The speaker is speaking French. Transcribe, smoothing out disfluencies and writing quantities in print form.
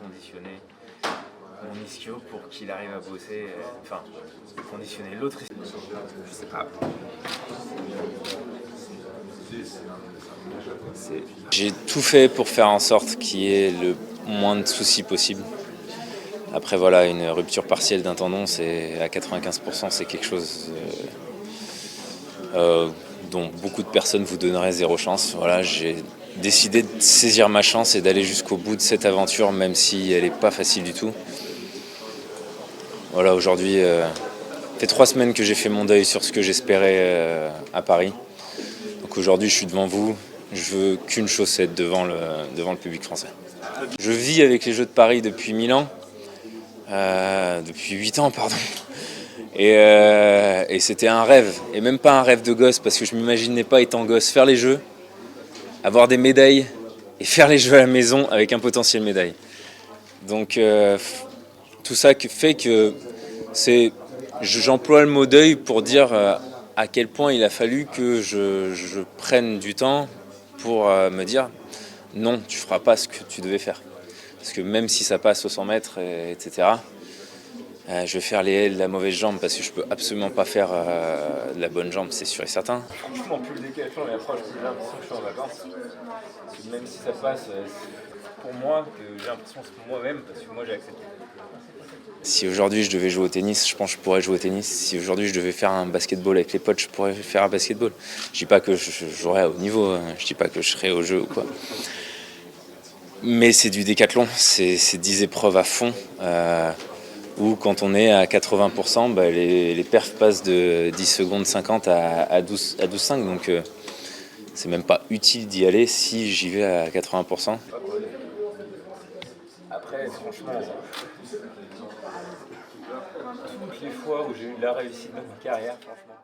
conditionner mon ischio pour qu'il arrive à bosser, enfin, conditionner l'autre ischio. Je sais pas. J'ai tout fait pour faire en sorte qu'il y ait le moins de soucis possible. Après voilà, une rupture partielle d'un tendon, c'est à 95%, c'est quelque chose dont beaucoup de personnes vous donneraient zéro chance. Voilà, j'ai décidé de saisir ma chance et d'aller jusqu'au bout de cette aventure, même si elle n'est pas facile du tout. Voilà, aujourd'hui, ça fait 3 semaines que j'ai fait mon deuil sur ce que j'espérais à Paris. Donc aujourd'hui, je suis devant vous. Je veux qu'une chose, c'est être devant le public français. Je vis avec les Jeux de Paris depuis 1000 ans. Depuis 8 ans, pardon. Et c'était un rêve. Et même pas un rêve de gosse, parce que je m'imaginais pas étant gosse faire les Jeux, avoir des médailles et faire les Jeux à la maison avec un potentiel médaille. Donc tout ça fait que j'emploie le mot deuil pour dire à quel point il a fallu que je prenne du temps pour me dire non, tu feras pas ce que tu devais faire. Parce que même si ça passe aux 100 mètres, etc., je vais faire les ailes de la mauvaise jambe parce que je peux absolument pas faire de la bonne jambe, c'est sûr et certain. Franchement, plus le décathlon et l'approche, j'ai l'impression que je suis en vacances. Parce que même si ça passe, pour moi, j'ai l'impression que c'est pour moi-même, parce que moi j'ai accepté. Si aujourd'hui je devais jouer au tennis, je pense que je pourrais jouer au tennis. Si aujourd'hui je devais faire un basketball avec les potes, je pourrais faire un basketball. Je dis pas que je jouerais à haut niveau, je dis pas que je serais au jeu ou quoi. Mais c'est du décathlon, c'est 10 épreuves à fond. Où quand on est à 80%, bah, les perfs passent de 10 secondes 50 à 12,5. Donc c'est même pas utile d'y aller si j'y vais à 80%. Après, franchement, toutes les fois où j'ai eu de la réussite dans ma carrière, franchement.